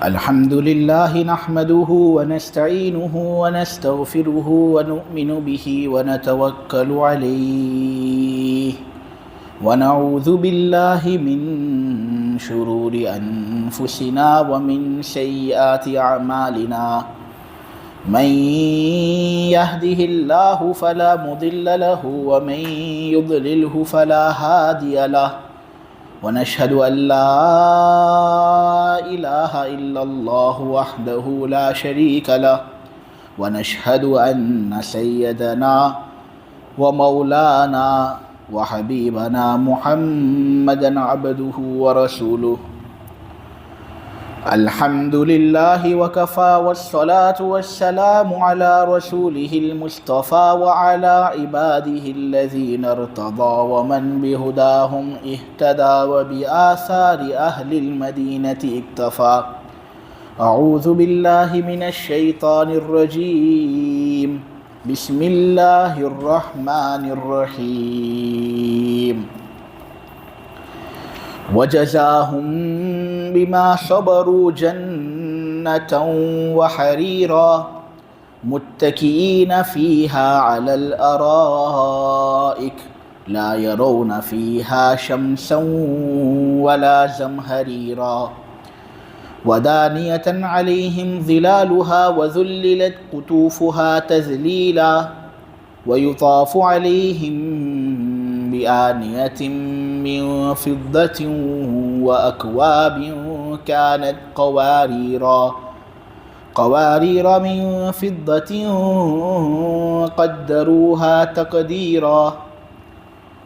الحمد لله نحمده ونستعينه ونستغفره ونؤمن به ونتوكل عليه ونعوذ بالله من شرور أنفسنا ومن سيئات أعمالنا من يهده الله فلا مضل له ومن يضلله فلا هادي له ونشهد أن لا إله إلا الله وحده لا شريك له ونشهد أن سيدنا ومولانا وحبيبنا محمدا عبده ورسوله الحمد لله وكفى والصلاة والسلام على رسوله المصطفى وعلى عباده الذين ارتضى ومن بهداهم اهتدى وبآثار أهل المدينة اكتفى أعوذ بالله من الشيطان الرجيم بسم الله الرحمن الرحيم وجزاهم بما صبروا جنة وحريرا متكئين فيها على الأرائك لا يرون فيها شمسا ولا زمهريرا ودانية عليهم ظلالها وذللت قطوفها تذليلا ويطاف عليهم بآنية من فضة وأكواب كانت قوارير من فضة قدروها تقديرا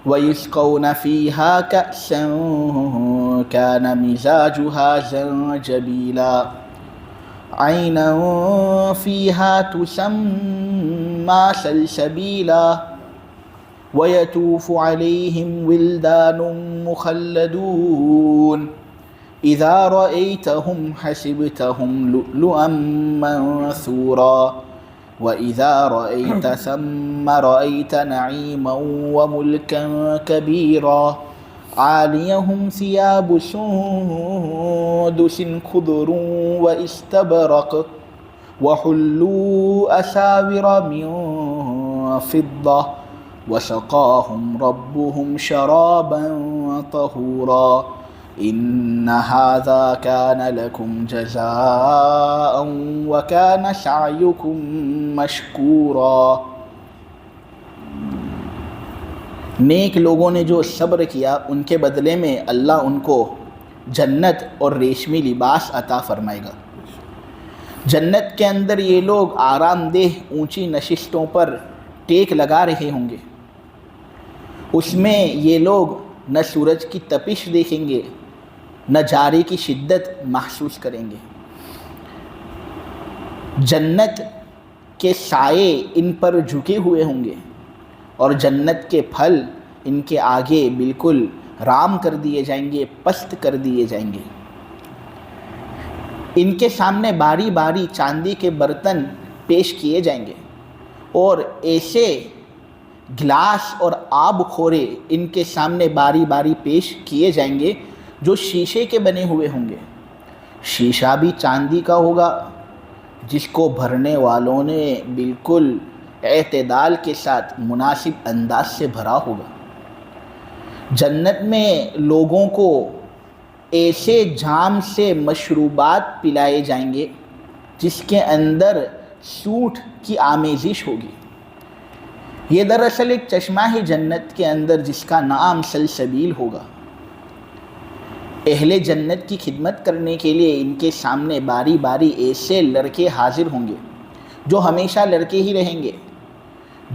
ويسقون فيها كأسا كان مزاجها زنجبيلا عينا فيها تسمى سلسبيلا ويطوف عليهم ولدان مخلدون إذا رأيتهم حسبتهم لؤلؤا منثورا وإذا رأيت ثم رأيت نعيما وملكا كبيرا عاليهم ثياب سندس خضر واستبرق وحلوا أساور من فضة وسقاهم ربهم شرابا طهورا إن هذا كان لكم جزاء وكان سعيكم مشكورا نیک لوگوں نے جو صبر کیا ان کے بدلے میں اللہ ان کو جنت اور ریشمی لباس عطا فرمائے گا۔ جنت کے اندر یہ لوگ آرام دہ اونچی نشستوں پر ٹیک لگا رہے ہوں گے۔ اس میں یہ لوگ نہ سورج کی تپش دیکھیں گے نہ جارے کی شدت محسوس کریں گے۔ جنت کے سائے ان پر جھکے ہوئے ہوں گے اور جنت کے پھل ان کے آگے بالکل رام کر دیے جائیں گے، پست کر دیے جائیں گے۔ ان کے سامنے باری باری چاندی کے برتن پیش کیے جائیں گے اور ایسے گلاس اور آب خورے ان کے سامنے باری باری پیش کیے جائیں گے جو شیشے کے بنے ہوئے ہوں گے۔ شیشہ بھی چاندی کا ہوگا جس کو بھرنے والوں نے بالکل اعتدال کے ساتھ مناسب انداز سے بھرا ہوگا۔ جنت میں لوگوں کو ایسے جام سے مشروبات پلائے جائیں گے جس کے اندر سوٹھ کی آمیزش ہوگی۔ یہ دراصل ایک چشمہ ہے جنت کے اندر جس کا نام سلسبیل ہوگا۔ اہل جنت کی خدمت کرنے کے لیے ان کے سامنے باری باری ایسے لڑکے حاضر ہوں گے جو ہمیشہ لڑکے ہی رہیں گے۔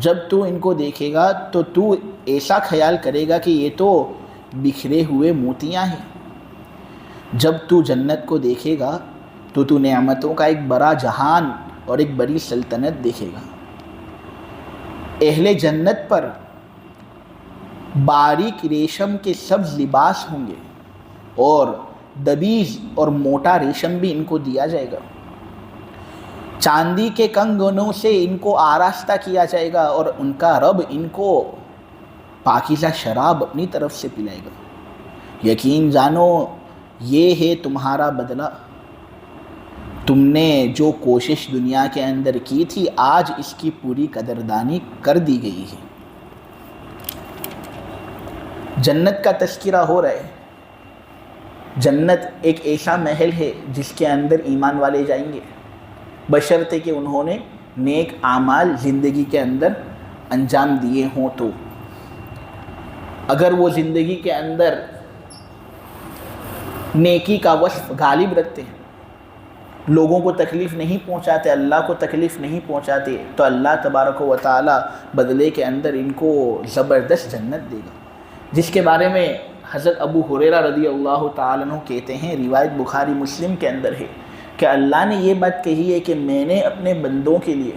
جب تو ان کو دیکھے گا تو تو ایسا خیال کرے گا کہ یہ تو بکھرے ہوئے موتیاں ہیں۔ جب تو جنت کو دیکھے گا تو تو نعمتوں کا ایک بڑا جہان اور ایک بڑی سلطنت دیکھے گا۔ اہل جنت پر باریک ریشم کے سبز لباس ہوں گے اور دبیز اور موٹا ریشم بھی ان کو دیا جائے گا۔ چاندی کے کنگنوں سے ان کو آراستہ کیا جائے گا اور ان کا رب ان کو پاکیزہ شراب اپنی طرف سے پلائے گا۔ یقین جانو یہ ہے تمہارا بدلہ۔ تم نے جو کوشش دنیا کے اندر کی تھی آج اس کی پوری قدردانی کر دی گئی ہے۔ جنت کا تذکرہ ہو رہا ہے۔ جنت ایک ایسا محل ہے جس کے اندر ایمان والے جائیں گے، بشرطے کہ انہوں نے نیک اعمال زندگی کے اندر انجام دیے ہوں۔ تو اگر وہ زندگی کے اندر نیکی کا وصف غالب رکھتے ہیں، لوگوں کو تکلیف نہیں پہنچاتے، اللہ کو تکلیف نہیں پہنچاتے، تو اللہ تبارک و تعالی بدلے کے اندر ان کو زبردست جنت دے گا، جس کے بارے میں حضرت ابو ہریرہ رضی اللہ تعالیٰ عنہ کہتے ہیں، روایت بخاری مسلم کے اندر ہے کہ اللہ نے یہ بات کہی ہے کہ میں نے اپنے بندوں کے لیے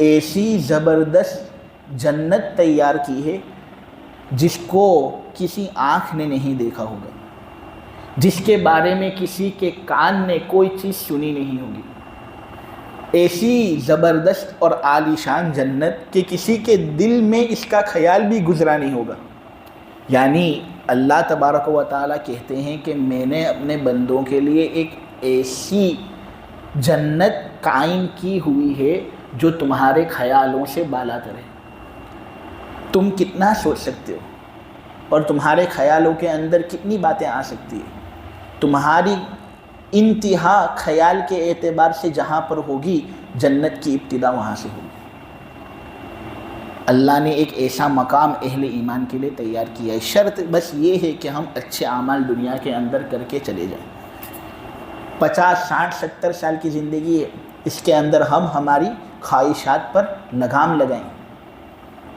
ایسی زبردست جنت تیار کی ہے جس کو کسی آنکھ نے نہیں دیکھا ہوگا، جس کے بارے میں کسی کے کان نے کوئی چیز سنی نہیں ہوگی، ایسی زبردست اور عالیشان جنت کہ کسی کے دل میں اس کا خیال بھی گزرا نہیں ہوگا۔ یعنی اللہ تبارک و تعالیٰ کہتے ہیں کہ میں نے اپنے بندوں کے لیے ایک ایسی جنت قائم کی ہوئی ہے جو تمہارے خیالوں سے بالا تر ہے۔ تم کتنا سوچ سکتے ہو اور تمہارے خیالوں کے اندر کتنی باتیں آ سکتی ہیں؟ تمہاری انتہا خیال کے اعتبار سے جہاں پر ہوگی، جنت کی ابتدا وہاں سے ہوگی۔ اللہ نے ایک ایسا مقام اہل ایمان کے لیے تیار کیا ہے، شرط بس یہ ہے کہ ہم اچھے اعمال دنیا کے اندر کر کے چلے جائیں۔ 50 60 70 سال کی زندگی ہے، اس کے اندر ہم ہماری خواہشات پر لگام لگائیں،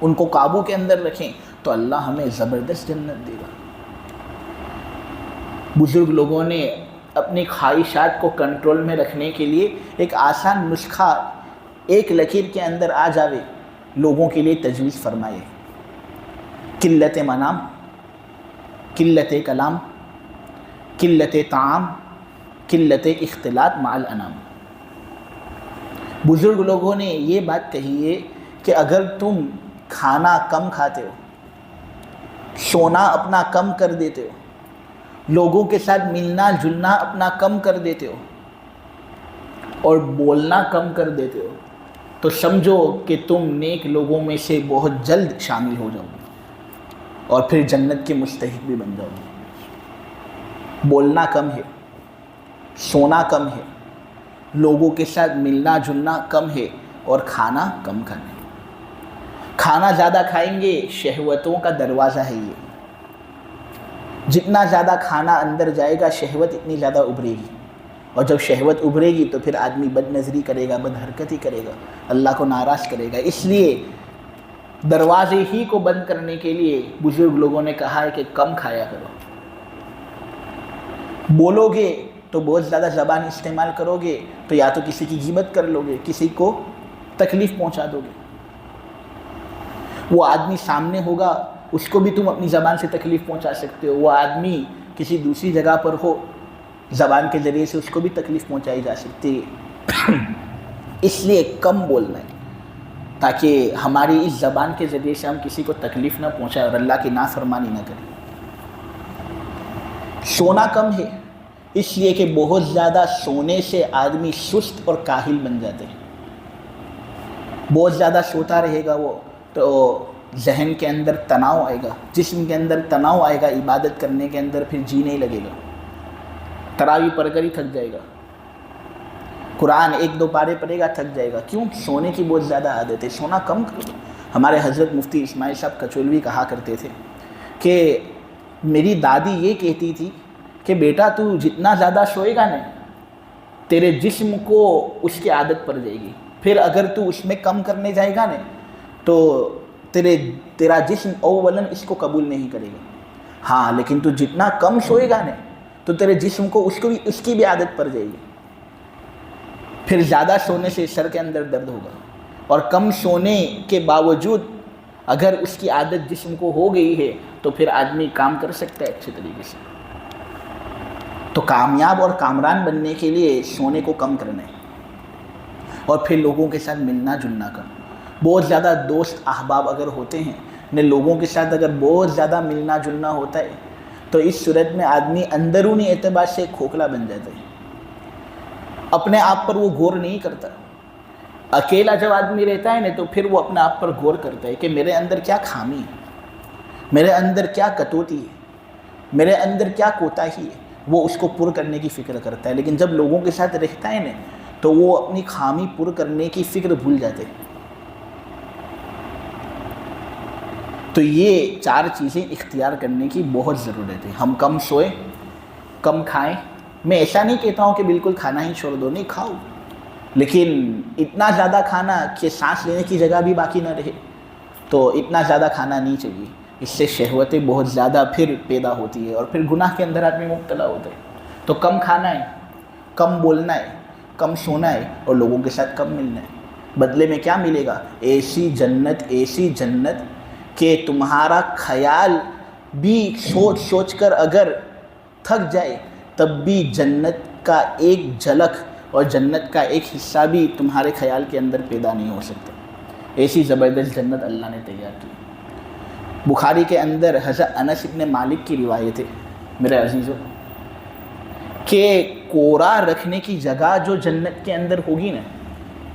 ان کو قابو کے اندر رکھیں، تو اللہ ہمیں زبردست جنت دے گا۔ بزرگ لوگوں نے اپنی خواہشات کو کنٹرول میں رکھنے کے لیے ایک آسان نسخہ ایک لکیر کے اندر آ جاوے لوگوں کے لیے تجویز فرمائے: قلت منام، قلت کلام، قلت طعام، قلت اختلاط مع الانام۔ بزرگ لوگوں نے یہ بات کہی ہے کہ اگر تم کھانا کم کھاتے ہو، سونا اپنا کم کر دیتے ہو، لوگوں کے ساتھ ملنا جلنا اپنا کم کر دیتے ہو اور بولنا کم کر دیتے ہو، تو سمجھو کہ تم نیک لوگوں میں سے بہت جلد شامل ہو جاؤ گے اور پھر جنت کے مستحق بھی بن جاؤ گے۔ بولنا کم ہے، سونا کم ہے، لوگوں کے ساتھ ملنا جلنا کم ہے اور کھانا کم کھانا ہے۔ کھانا زیادہ کھائیں گے، شہوتوں کا دروازہ ہے یہ، جتنا زیادہ کھانا اندر جائے گا شہوت اتنی زیادہ ابھرے گی، اور جب شہوت ابھرے گی تو پھر آدمی بد نظری کرے گا، بد حرکتی کرے گا، اللہ کو ناراض کرے گا۔ اس لیے دروازے ہی کو بند کرنے کے لیے بزرگ لوگوں نے کہا ہے کہ کم کھایا کرو۔ بولو گے تو بہت زیادہ زبان استعمال کرو گے تو یا تو کسی کی غیبت کر لو گے، کسی کو تکلیف پہنچا دو گے۔ وہ آدمی سامنے ہوگا، اس کو بھی تم اپنی زبان سے تکلیف پہنچا سکتے ہو، وہ آدمی کسی دوسری جگہ پر ہو، زبان کے ذریعے سے اس کو بھی تکلیف پہنچائی جا سکتی ہے۔ اس لیے کم بولنا ہے تاکہ ہماری اس زبان کے ذریعے سے ہم کسی کو تکلیف نہ پہنچائے اور اللہ کی نافرمانی نہ کریں۔ سونا کم ہے اس لیے کہ بہت زیادہ سونے سے آدمی سست اور کاہل بن جاتے ہیں۔ بہت زیادہ سوتا رہے گا وہ تو ذہن کے اندر تناؤ آئے گا، جسم کے اندر تناؤ آئے گا، عبادت کرنے کے اندر پھر جی نہیں لگے گا، تراویح پڑھ کر ہی تھک جائے گا، قرآن 1 2 پارے پڑھے گا تھک جائے گا۔ کیوں؟ سونے کی بہت زیادہ عادت ہے۔ سونا کم کرو۔ ہمارے حضرت مفتی اسماعیل صاحب کچولوی کہا کرتے تھے کہ میری دادی یہ کہتی تھی کہ بیٹا تو جتنا زیادہ سوئے گا نا تیرے جسم کو اس کی عادت پڑ جائے گی، پھر اگر تو اس میں کم کرنے جائے گا نا تو تیرا جسم اولاً اس کو قبول نہیں کرے گا۔ ہاں لیکن تو جتنا کم سوئے گا نا تو تیرے جسم کو اس کی بھی عادت پڑ جائے گی، پھر زیادہ سونے سے سر کے اندر درد ہوگا، اور کم سونے کے باوجود اگر اس کی عادت جسم کو ہو گئی ہے تو پھر آدمی کام کر سکتا ہے اچھے طریقے سے۔ تو کامیاب اور کامران بننے کے لیے سونے کو کم کرنا ہے، اور پھر لوگوں کے ساتھ ملنا جلنا کم۔ بہت زیادہ دوست احباب اگر ہوتے ہیں نے لوگوں کے ساتھ اگر بہت زیادہ ملنا جلنا ہوتا ہے تو اس صورت میں آدمی اندرونی اعتبار سے کھوکھلا بن جاتا ہے۔ اپنے آپ پر وہ غور نہیں کرتا. اکیلا جب آدمی رہتا ہے نا تو پھر وہ اپنے آپ پر غور کرتا ہے کہ میرے اندر کیا خامی ہے, میرے اندر کیا کٹوتی ہے, میرے اندر کیا کوتاہی ہے, وہ اس کو پر کرنے کی فکر کرتا ہے. لیکن جب لوگوں کے ساتھ رہتا ہے نا تو وہ اپنی خامی پر کرنے کی فکر بھول جاتے ہیں. تو یہ 4 چیزیں اختیار کرنے کی بہت ضرورت ہے. ہم کم سوئیں, کم کھائیں. میں ایسا نہیں کہتا ہوں کہ بالکل کھانا ہی چھوڑ دو, نہیں کھاؤ, لیکن اتنا زیادہ کھانا کہ سانس لینے کی جگہ بھی باقی نہ رہے, تو اتنا زیادہ کھانا نہیں چاہیے. اس سے شہوتیں بہت زیادہ پھر پیدا ہوتی ہے اور پھر گناہ کے اندر آدمی مبتلا ہوتا ہے. تو کم کھانا ہے, کم بولنا ہے, کم سونا ہے اور لوگوں کے ساتھ کم ملنا ہے. بدلے میں کیا ملے گا؟ ایسی جنت کہ تمہارا خیال بھی سوچ سوچ کر اگر تھک جائے تب بھی جنت کا ایک جھلک اور جنت کا ایک حصہ بھی تمہارے خیال کے اندر پیدا نہیں ہو سکتا. ایسی زبردست جنت اللہ نے تیار کی. بخاری کے اندر حضرت انس ابن مالک کی روایت ہے میرے عزیزوں کہ کوڑا رکھنے کی جگہ جو جنت کے اندر ہوگی نا,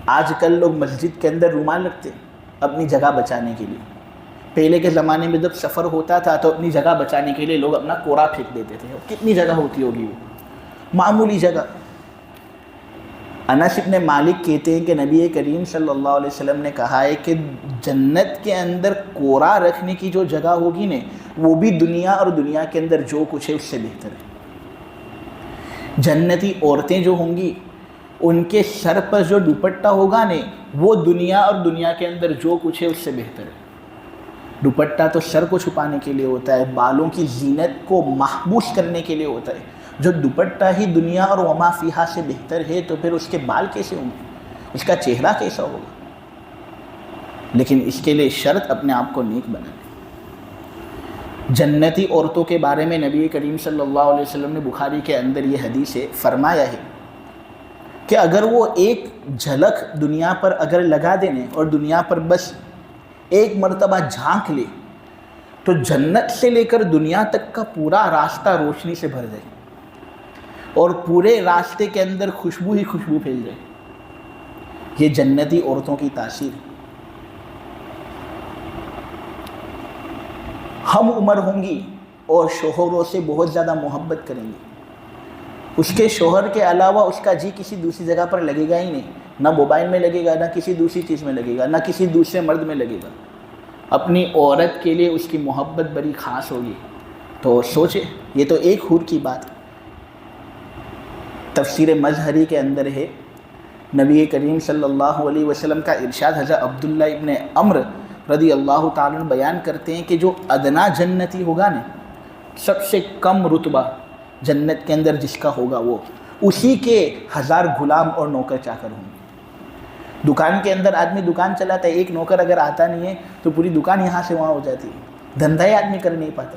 آج کل لوگ مسجد کے اندر رومال رکھتے اپنی جگہ بچانے کے لیے. پہلے کے زمانے میں جب سفر ہوتا تھا تو اپنی جگہ بچانے کے لیے لوگ اپنا کوڑا پھینک دیتے تھے. کتنی جگہ ہوتی ہوگی وہ, معمولی جگہ. انس ابن مالک کہتے ہیں کہ نبی کریم صلی اللہ علیہ وسلم نے کہا ہے کہ جنت کے اندر کوڑا رکھنے کی جو جگہ ہوگی نا وہ بھی دنیا اور دنیا کے اندر جو کچھ ہے اس سے بہتر ہے. جنتی عورتیں جو ہوں گی ان کے سر پر جو دوپٹہ ہوگا نا وہ دنیا اور دنیا کے اندر جو کچھ ہے اس سے بہتر ہے. دوپٹہ تو سر کو چھپانے کے لیے ہوتا ہے, بالوں کی زینت کو محبوس کرنے کے لیے ہوتا ہے. جو دوپٹہ ہی دنیا اور وما فیہا سے بہتر ہے تو پھر اس کے بال کیسے ہوں گے, اس کا چہرہ کیسا ہوگا؟ لیکن اس کے لیے شرط اپنے آپ کو نیک بنانے. جنتی عورتوں کے بارے میں نبی کریم صلی اللہ علیہ وسلم نے بخاری کے اندر یہ حدیث فرمایا ہے کہ اگر وہ ایک جھلک دنیا پر اگر لگا دینے اور دنیا پر بس ایک مرتبہ جھانک لے تو جنت سے لے کر دنیا تک کا پورا راستہ روشنی سے بھر جائے اور پورے راستے کے اندر خوشبو ہی خوشبو پھیل جائے. یہ جنتی عورتوں کی تاثیر. ہم عمر ہوں گی اور شوہروں سے بہت زیادہ محبت کریں گی. اس کے شوہر کے علاوہ اس کا جی کسی دوسری جگہ پر لگے گا ہی نہیں, نہ موبائل میں لگے گا, نہ کسی دوسری چیز میں لگے گا, نہ کسی دوسرے مرد میں لگے گا. اپنی عورت کے لیے اس کی محبت بڑی خاص ہوگی. تو سوچے, یہ تو ایک حور کی بات. تفسیر مظہری کے اندر ہے نبی کریم صلی اللہ علیہ وسلم کا ارشاد. حضرت عبداللہ ابن عمر رضی اللہ تعالیٰ عنہ بیان کرتے ہیں کہ جو ادنا جنتی ہوگا نا, سب سے کم رتبہ جنت کے اندر جس کا ہوگا وہ اسی کے 1000 غلام اور نوکر چاکر ہوں گے. دکان کے اندر آدمی دکان چلاتا ہے, ایک نوکر اگر آتا نہیں ہے تو پوری دکان یہاں سے وہاں ہو جاتی ہے, دھندا ہی آدمی کر نہیں پاتا.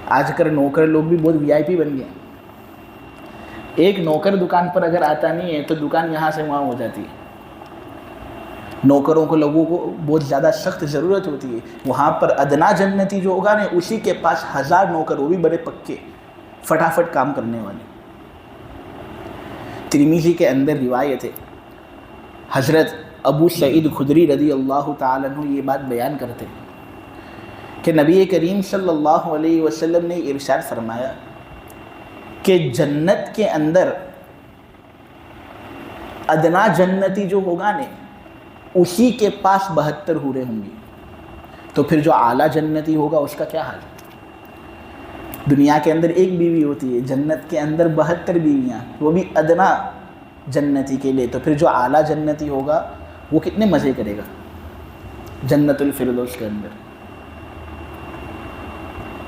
آج کل نوکر لوگ بھی بہت وی آئی پی بن گئے. ایک نوکر دکان پر اگر آتا نہیں ہے تو دکان یہاں سے وہاں ہو جاتی ہے. نوکروں کو لوگوں کو بہت زیادہ سخت ضرورت ہوتی ہے. وہاں پر ادنا جنتی جو ہوگا نا اسی کے پاس 1000 نوکر, وہ بھی بڑے پکے, فٹافٹ کام کرنے والے. ترمذی کے اندر روایت ہے, حضرت ابو سعید خدری رضی اللہ تعالیٰ عنہ یہ بات بیان کرتے کہ نبی کریم صلی اللہ علیہ وسلم نے ارشاد فرمایا کہ جنت کے اندر ادنا جنتی جو ہوگا نا اسی کے پاس 72 حوریں ہوں گی. تو پھر جو اعلیٰ جنتی ہوگا اس کا کیا حال ہے؟ دنیا کے اندر ایک بیوی ہوتی ہے, جنت کے اندر 72 بیویاں, وہ بھی ادنا جنتی کے لیے. تو پھر جو اعلیٰ جنتی ہوگا وہ کتنے مزے کرے گا جنت الفردوس کے اندر.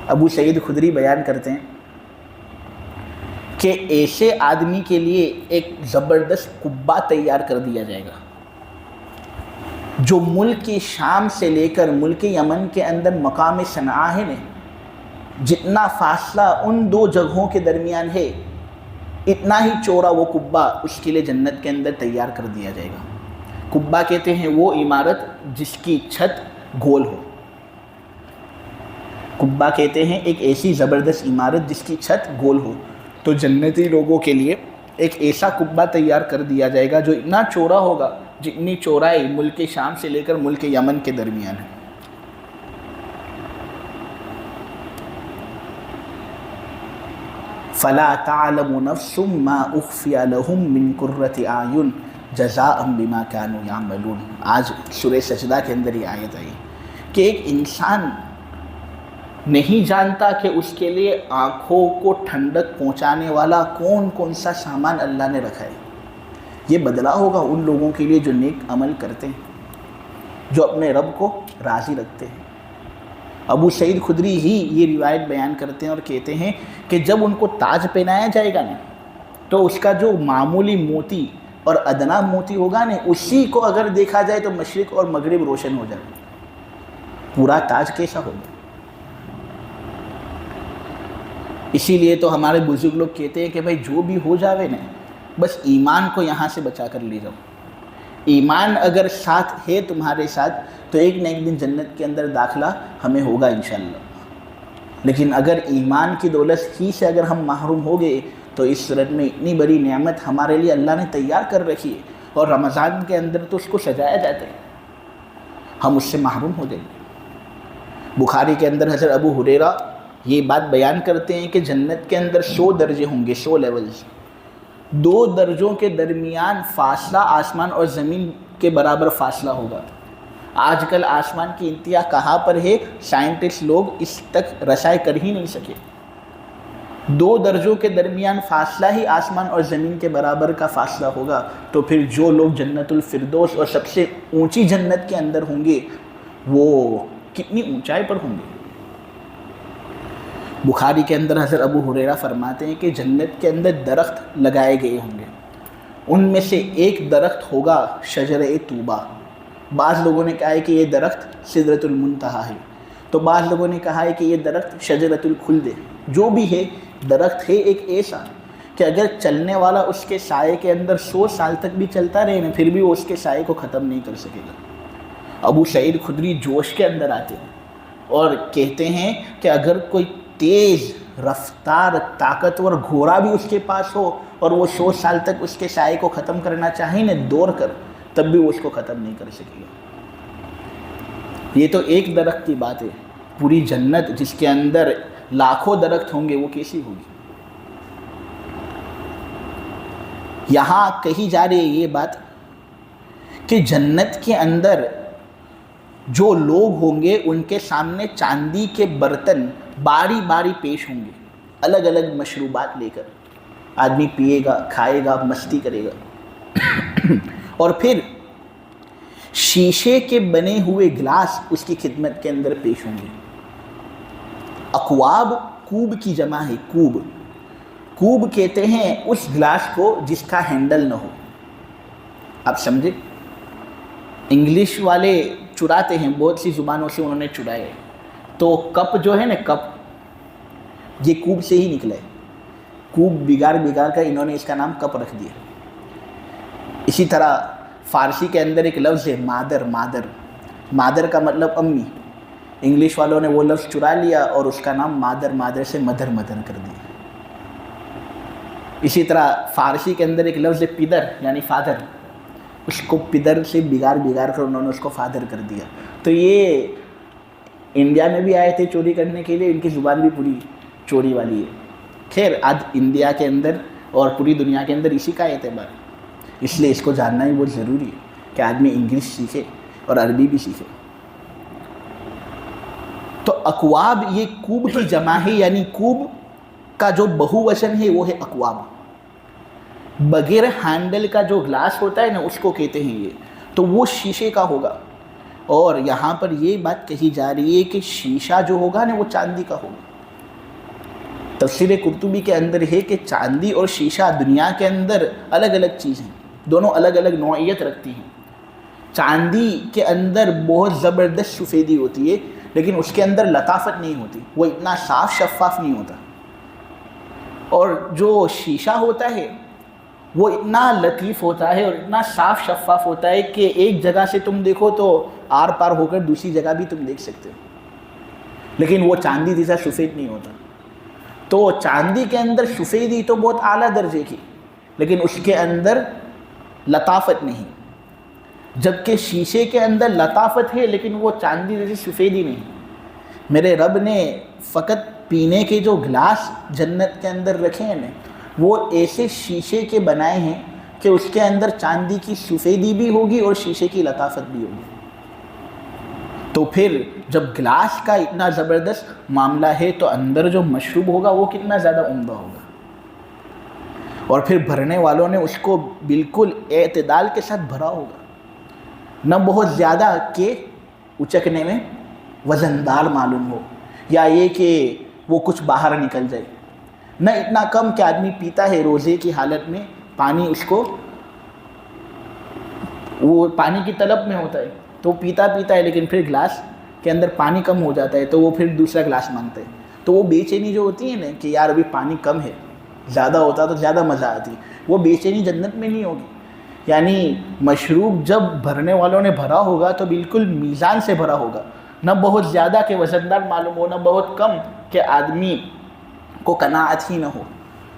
ابو سعید خدری بیان کرتے ہیں کہ ایسے آدمی کے لیے ایک زبردست قبہ تیار کر دیا جائے گا جو ملک شام سے لے کر ملک یمن کے اندر مقام صنعاء ہے نا, جتنا فاصلہ ان 2 جگہوں کے درمیان ہے اتنا ہی چوڑا وہ قبہ اس کے لیے جنت کے اندر تیار کر دیا جائے گا. قبہ کہتے ہیں وہ عمارت جس کی چھت گول ہو. قبہ کہتے ہیں ایک ایسی زبردست عمارت جس کی چھت گول ہو. تو جنتی لوگوں کے لیے ایک ایسا قبہ تیار کر دیا جائے گا جو اتنا چوڑا ہوگا جتنی چوڑائی ملک شام سے لے کر ملک یمن کے درمیان ہے. فَلَا تَعْلَمُ نَفْسٌ مَّا أُخْفِيَ لَهُم مِّن قُرَّةِ أَعْيُنٍ جَزَاءً بِمَا كَانُوا يَعْمَلُونَ. آج سورہ سجدہ کے اندر یہ آیت آئی کہ ایک انسان نہیں جانتا کہ اس کے لیے آنکھوں کو ٹھنڈک پہنچانے والا کون کون سا سامان اللہ نے رکھا ہے. یہ بدلہ ہوگا ان لوگوں کے لیے جو نیک عمل کرتے ہیں, جو اپنے رب کو راضی رکھتے ہیں. ابو سعید خدری ہی یہ روایت بیان کرتے ہیں اور کہتے ہیں کہ جب ان کو تاج پہنایا جائے گا نا, تو اس کا جو معمولی موتی اور ادنا موتی ہوگا نا, اسی کو اگر دیکھا جائے تو مشرق اور مغرب روشن ہو جائے. پورا تاج کیسا ہوگا؟ اسی لیے تو ہمارے بزرگ لوگ کہتے ہیں کہ بھائی جو بھی ہو جاوے نا, بس ایمان کو یہاں سے بچا کر لے جاؤ. ایمان اگر ساتھ ہے تمہارے ساتھ تو ایک نہ ایک دن جنت کے اندر داخلہ ہمیں ہوگا انشاءاللہ. لیکن اگر ایمان کی دولت ہی سے اگر ہم محروم ہو گئے تو اس صورت میں اتنی بڑی نعمت ہمارے لیے اللہ نے تیار کر رکھی ہے, اور رمضان کے اندر تو اس کو سجایا جاتا ہے, ہم اس سے محروم ہو جائیں گے. بخاری کے اندر حضرت ابو ہریرہ یہ بات بیان کرتے ہیں کہ جنت کے اندر 100 درجے ہوں گے, 100 لیولز. 2 درجوں کے درمیان فاصلہ آسمان اور زمین کے برابر فاصلہ ہوگا. آج کل آسمان کی انتہا کہاں پر ہے, سائنٹسٹ لوگ اس تک رسائی کر ہی نہیں سکے. 2 درجوں کے درمیان فاصلہ ہی آسمان اور زمین کے برابر کا فاصلہ ہوگا. تو پھر جو لوگ جنت الفردوس اور سب سے اونچی جنت کے اندر ہوں گے وہ کتنی اونچائی پر ہوں گے. بخاری کے اندر حضرت ابو ہریرہ فرماتے ہیں کہ جنت کے اندر درخت لگائے گئے ہوں گے, ان میں سے ایک درخت ہوگا شجرہ طوبہ. بعض لوگوں نے کہا ہے کہ یہ درخت سدرۃ المنتہا ہے, تو بعض لوگوں نے کہا ہے کہ یہ درخت شجرۃ الخلد ہے. جو بھی ہے درخت ہے ایک ایسا کہ اگر چلنے والا اس کے سائے کے اندر 100 سال تک بھی چلتا رہے نا, پھر بھی وہ اس کے سائے کو ختم نہیں کر سکے گا. ابو سعید خدری جوش کے اندر آتے ہیں اور کہتے ہیں کہ اگر کوئی تیز رفتار طاقتور گھوڑا بھی اس کے پاس ہو اور وہ 100 سال تک اس کے سائے کو ختم کرنا چاہے نا دوڑ کر, تب بھی وہ اس کو ختم نہیں کر سکے گا. یہ تو ایک درخت کی بات ہے. پوری جنت جس کے اندر لاکھوں درخت ہوں گے وہ کیسی ہوگی؟ یہاں کہی جا رہی ہے یہ بات کہ جنت کے اندر جو لوگ ہوں گے ان کے سامنے چاندی کے برتن باری باری پیش ہوں گے, الگ الگ مشروبات لے کر. آدمی پیے گا, کھائے گا, مستی کرے گا. اور پھر شیشے کے بنے ہوئے گلاس اس کی خدمت کے اندر پیش ہوں گے. اکواب کوب کی جمع ہے. کوب کہتے ہیں اس گلاس کو جس کا ہینڈل نہ ہو. آپ سمجھے؟ انگلش والے چراتے ہیں, بہت سی زبانوں سے انہوں نے چرائے. تو کپ جو ہے نا, کپ یہ کوب سے ہی نکلا ہے. کوب بگاڑ کر انہوں نے اس کا نام کپ رکھ دیا. اسی طرح فارسی کے اندر ایک لفظ ہے مادر کا مطلب امی. انگلش والوں نے وہ لفظ چرا لیا اور اس کا نام مادر سے مدر کر دیا. اسی طرح فارسی کے اندر ایک لفظ ہے پدر یعنی فادر, اس کو پدر سے بگاڑ کر انہوں نے اس کو فادر کر دیا. تو یہ انڈیا میں بھی آئے تھے چوری کرنے کے لیے, ان کی زبان بھی پوری چوری والی ہے. خیر آج انڈیا کے اندر اور پوری دنیا کے اندر اسی کا اعتبار, اس لیے اس کو جاننا ہی بہت ضروری ہے کہ آدمی انگلش سیکھے اور عربی بھی سیکھے. تو اکواب یہ کوب کی جمع ہے, یعنی کوب کا جو بہو وچن ہے وہ ہے اکواب. بغیر ہینڈل کا جو گلاس ہوتا ہے نا اس کو کہتے ہیں یہ, تو وہ شیشے کا ہوگا. اور یہاں پر یہ بات کہی جا رہی ہے کہ شیشہ جو ہوگا نا وہ چاندی کا ہوگا. تفسیر قرطبی کے اندر ہے کہ چاندی اور شیشہ دنیا کے اندر الگ الگ چیز ہیں, دونوں الگ الگ نوعیت رکھتی ہیں. چاندی کے اندر بہت زبردست سفیدی ہوتی ہے, لیکن اس کے اندر لطافت نہیں ہوتی, وہ اتنا صاف شفاف نہیں ہوتا. اور جو شیشہ ہوتا ہے وہ اتنا لطیف ہوتا ہے اور اتنا صاف شفاف ہوتا ہے کہ ایک جگہ سے تم دیکھو تو آر پار ہو کر دوسری جگہ بھی تم دیکھ سکتے ہو, لیکن وہ چاندی جیسا سفید نہیں ہوتا. تو چاندی کے اندر سفیدی تو بہت اعلیٰ درجے کی, لیکن اس کے اندر لطافت نہیں، جبکہ شیشے کے اندر لطافت ہے لیکن وہ چاندی جیسی سفیدی نہیں۔ میرے رب نے فقط پینے کے جو گلاس جنت کے اندر رکھے ہیں نا، وہ ایسے شیشے کے بنائے ہیں کہ اس کے اندر چاندی کی سفیدی بھی ہوگی اور شیشے کی لطافت بھی ہوگی۔ تو پھر جب گلاس کا اتنا زبردست معاملہ ہے تو اندر جو مشروب ہوگا وہ کتنا زیادہ عمدہ ہوگا۔ اور پھر بھرنے والوں نے اس کو بالکل اعتدال کے ساتھ بھرا ہوگا، نہ بہت زیادہ کہ اچکنے میں وزندار معلوم ہو، یا یہ کہ وہ کچھ باہر نکل جائے، نہ اتنا کم کہ آدمی پیتا ہے روزے کی حالت میں پانی، اس کو وہ پانی کی طلب میں ہوتا ہے تو پیتا ہے، لیکن پھر گلاس کے اندر پانی کم ہو جاتا ہے تو وہ پھر دوسرا گلاس مانگتا ہے، تو وہ بے چینی جو ہوتی ہے نا کہ یار ابھی پانی کم ہے، زیادہ ہوتا تو زیادہ مزہ آتی، وہ بے چینی جنت میں نہیں ہوگی۔ یعنی مشروب جب بھرنے والوں نے بھرا ہوگا تو بالکل میزان سے بھرا ہوگا، نہ بہت زیادہ کہ وزندار معلوم ہو، نہ بہت کم کہ آدمی کو قناعت ہی نہ ہو،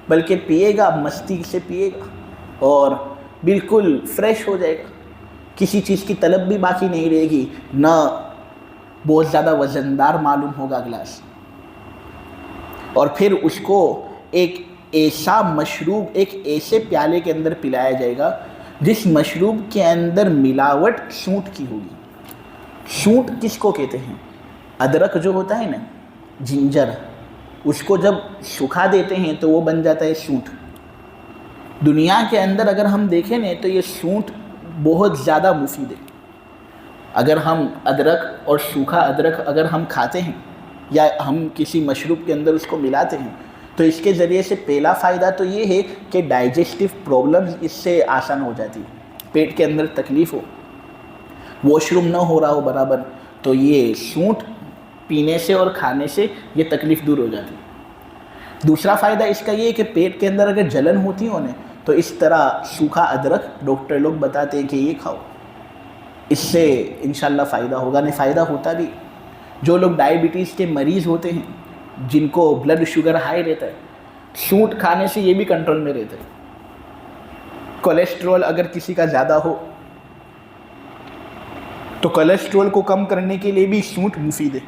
بلکہ پیے گا مستی سے پیے گا اور بالکل فریش ہو جائے گا، کسی چیز کی طلب بھی باقی نہیں رہے گی، نہ بہت زیادہ وزندار معلوم ہوگا گلاس۔ اور پھر اس کو ایک ایسا مشروب ایک ایسے پیالے کے اندر پلایا جائے گا جس مشروب کے اندر ملاوٹ سونٹ کی ہوگی۔ سونٹ کس کو کہتے ہیں؟ ادرک جو ہوتا ہے نا، جنجر، اس کو جب سکھا دیتے ہیں تو وہ بن جاتا ہے سونٹ۔ دنیا کے اندر اگر ہم دیکھیں نا تو یہ سونٹ بہت زیادہ مفید ہے۔ اگر ہم ادرک اور سوکھا ادرک اگر ہم کھاتے ہیں یا ہم کسی مشروب کے اندر اس کو ملاتے ہیں تو اس کے ذریعے سے پہلا فائدہ تو یہ ہے کہ ڈائجسٹیو پرابلمز اس سے آسان ہو جاتی ہے، پیٹ کے اندر تکلیف ہو، واش روم نہ ہو رہا ہو برابر، تو یہ سونٹ پینے سے اور کھانے سے یہ تکلیف دور ہو جاتی ہے۔ دوسرا فائدہ اس کا یہ ہے کہ پیٹ کے اندر اگر جلن ہوتی ہو نا تو اس طرح سوکھا ادرک ڈاکٹر لوگ بتاتے ہیں کہ یہ کھاؤ، اس سے انشاءاللہ فائدہ ہوگا، نہیں فائدہ ہوتا بھی۔ جو لوگ ڈائبٹیز کے مریض ہوتے ہیں، جن کو بلڈ شوگر ہائی رہتا ہے، سونٹ کھانے سے یہ بھی کنٹرول میں رہتا ہے۔ کولیسٹرول اگر کسی کا زیادہ ہو تو کولیسٹرول کو کم کرنے کے لیے بھی سونٹ مفید ہے،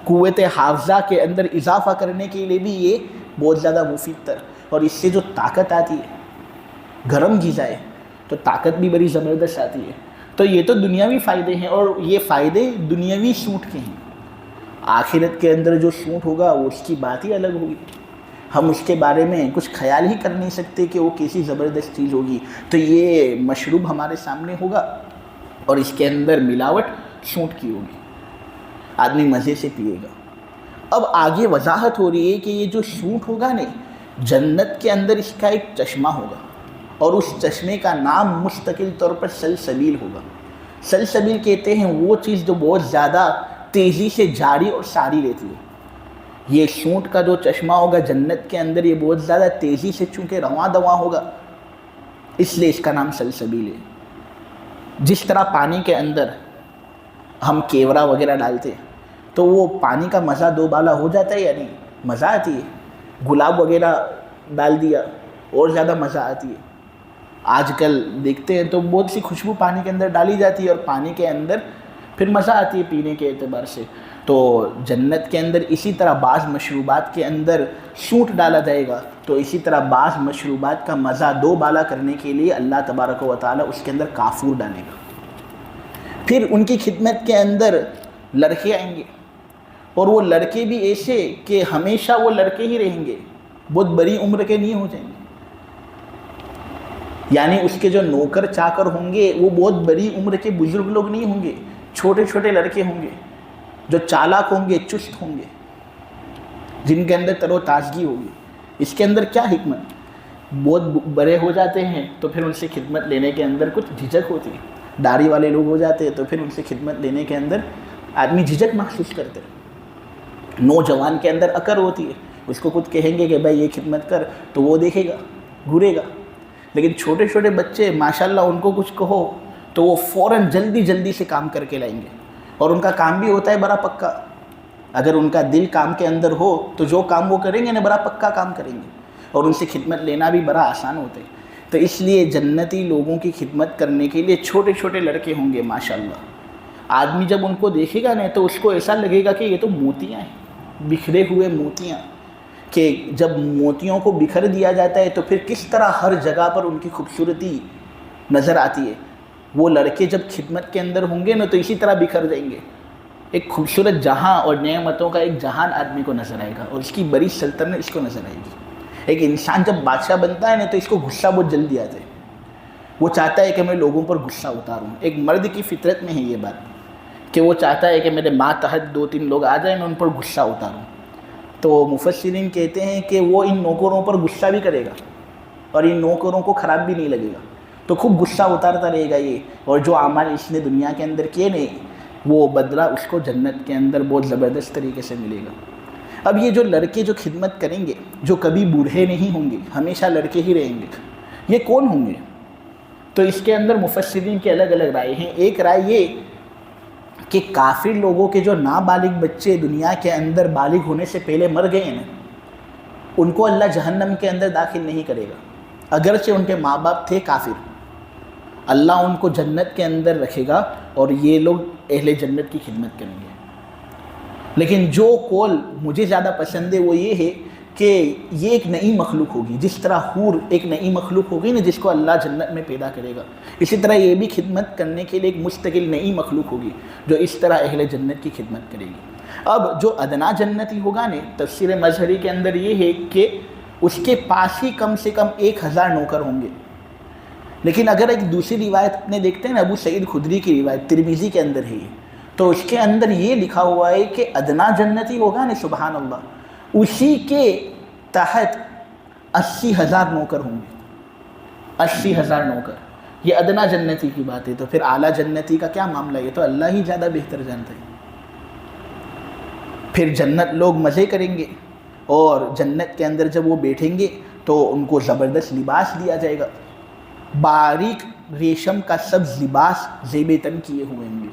قوت حافظہ کے اندر اضافہ کرنے کے لیے بھی یہ بہت زیادہ مفید تر، اور اس سے جو طاقت آتی ہے، گرم غذا ہے تو طاقت بھی بڑی زبردست آتی ہے۔ تو یہ تو دنیاوی فائدے ہیں، اور یہ فائدے دنیاوی سونٹ کے ہیں۔ آخرت کے اندر جو سونٹ ہوگا وہ اس کی بات ہی الگ ہوگی، ہم اس کے بارے میں کچھ خیال ہی کر نہیں سکتے کہ وہ کیسی زبردست چیز ہوگی۔ تو یہ مشروب ہمارے سامنے ہوگا اور اس کے اندر ملاوٹ سونٹ کی ہوگی، آدمی مزے سے پیے گا۔ اب آگے وضاحت ہو رہی ہے کہ یہ جو سونٹ ہوگا نا، جنت کے اندر اس کا ایک چشمہ ہوگا، اور اس چشمے کا نام مستقل طور پر سلسبیل ہوگا۔ سلسبیل کہتے ہیں وہ چیز جو بہت زیادہ تیزی سے جاری اور ساری رہتی ہے۔ یہ سونٹ کا جو چشمہ ہوگا جنت کے اندر، یہ بہت زیادہ تیزی سے چونکہ رواں دواں ہوگا، اس لیے اس کا نام سلسبیل ہے۔ جس طرح پانی کے اندر ہم کیورا وغیرہ ڈالتے ہیں تو وہ پانی کا مزہ دو بالا ہو جاتا ہے یا نہیں؟ مزہ آتی ہے۔ گلاب وغیرہ ڈال دیا اور زیادہ مزہ آتی ہے۔ آج کل دیکھتے ہیں تو بہت سی خوشبو پانی کے اندر ڈالی جاتی ہے اور پانی کے اندر پھر مزہ آتی ہے پینے کے اعتبار سے۔ تو جنت کے اندر اسی طرح بعض مشروبات کے اندر سونٹ ڈالا جائے گا، تو اسی طرح بعض مشروبات کا مزہ دو بالا کرنے کے لیے اللہ تبارک و تعالی اس کے اندر کافور ڈالے گا۔ پھر ان کی خدمت کے اندر لڑکے آئیں گے، اور وہ لڑکے بھی ایسے کہ ہمیشہ وہ لڑکے ہی رہیں گے، بہت بڑی عمر کے نہیں ہو جائیں گے۔ یعنی اس کے جو نوکر چاکر ہوں گے وہ بہت بڑی عمر کے بزرگ لوگ نہیں ہوں گے، چھوٹے چھوٹے لڑکے ہوں گے جو چالاک ہوں گے، چست ہوں گے، جن کے اندر تر و تازگی ہوگی۔ اس کے اندر کیا حکمت؟ بہت بڑے ہو جاتے ہیں تو پھر ان سے خدمت لینے کے اندر کچھ جھجک ہوتی ہے، داڑھی والے لوگ ہو جاتے ہیں تو پھر ان سے خدمت لینے کے اندر آدمی جھجک محسوس کرتے ہیں۔ نوجوان کے اندر عقل ہوتی ہے، اس کو کچھ کہیں گے کہ بھائی یہ خدمت کر تو وہ دیکھے گا، گھورے گا۔ لیکن چھوٹے چھوٹے بچے ماشاءاللہ ان کو کچھ کہو تو وہ فوراً جلدی جلدی سے کام کر کے لائیں گے، اور ان کا کام بھی ہوتا ہے بڑا پکا۔ اگر ان کا دل کام کے اندر ہو تو جو کام وہ کریں گے نا بڑا پکا کام کریں گے، اور ان سے خدمت لینا بھی بڑا آسان ہوتا ہے۔ تو اس لیے جنتی لوگوں کی خدمت کرنے کے لیے چھوٹے چھوٹے لڑکے ہوں گے ماشاءاللہ. آدمی جب ان کو دیکھے گا نا تو اس کو ایسا لگے گا کہ یہ تو موتیاں ہیں، بکھرے ہوئے موتیاں، کہ جب موتیوں کو بکھر دیا جاتا ہے تو پھر کس طرح ہر جگہ پر ان کی خوبصورتی نظر آتی ہے. وہ لڑکے جب خدمت کے اندر ہوں گے نا تو اسی طرح بکھر جائیں گے. ایک خوبصورت جہاں اور نعمتوں کا ایک جہان آدمی کو نظر آئے گا اور اس کی بڑی سلطنت اس کو نظر آئے گی. ایک انسان جب بادشاہ بنتا ہے نا تو اس کو غصہ بہت جلدی آتا ہے. وہ چاہتا ہے کہ میں لوگوں پر غصہ اتاروں. ایک مرد کی فطرت میں ہے یہ بات کہ وہ چاہتا ہے کہ میرے ماتحت 2-3 لوگ آ جائیں میں ان پر غصہ اتاروں. تو مفسرین کہتے ہیں کہ وہ ان نوکروں پر غصہ بھی کرے گا اور ان نوکروں کو خراب بھی نہیں لگے گا، تو خوب غصہ اتارتا رہے گا یہ. اور جو اعمال اس نے دنیا کے اندر کیے نہیں وہ بدلہ اس کو جنت کے اندر بہت زبردست طریقے سے ملے گا. اب یہ جو لڑکے جو خدمت کریں گے، جو کبھی بوڑھے نہیں ہوں گے، ہمیشہ لڑکے ہی رہیں گے، یہ کون ہوں گے؟ تو اس کے اندر مفسرین کے الگ الگ رائے ہیں. ایک رائے یہ کہ کافر لوگوں کے جو نابالغ بچے دنیا کے اندر بالغ ہونے سے پہلے مر گئے ہیں نا، ان کو اللہ جہنم کے اندر داخل نہیں کرے گا. اگرچہ ان کے ماں باپ تھے کافر، اللہ ان کو جنت کے اندر رکھے گا اور یہ لوگ اہل جنت کی خدمت کریں گے. لیکن جو قول مجھے زیادہ پسند ہے وہ یہ ہے کہ یہ ایک نئی مخلوق ہوگی. جس طرح حور ایک نئی مخلوق ہوگی نا جس کو اللہ جنت میں پیدا کرے گا، اسی طرح یہ بھی خدمت کرنے کے لیے ایک مستقل نئی مخلوق ہوگی جو اس طرح اہل جنت کی خدمت کرے گی. اب جو ادنا جنتی ہوگا نا، تفسیر مظہری کے اندر یہ ہے کہ اس کے پاس ہی کم سے کم 1000 نوکر ہوں گے. لیکن اگر ایک دوسری روایت اپنے دیکھتے ہیں نا، ابو سعید خدری کی روایت ترمذی کے اندر ہے، تو اس کے اندر یہ لکھا ہوا ہے کہ ادنا جنتی ہوگا نا، سبحان اللہ، اسی کے تحت 80,000 نوکر ہوں گے. 80,000 نوکر، یہ ادنا جنتی کی بات ہے. تو پھر اعلیٰ جنتی کا کیا معاملہ ہے؟ یہ تو اللہ ہی زیادہ بہتر جانتا ہے. پھر جنت لوگ مزے کریں گے اور جنت کے اندر جب وہ بیٹھیں گے تو ان کو زبردست لباس دیا جائے گا. باریک ریشم کا سبز لباس زیب تن کیے ہوئے ہوں گے،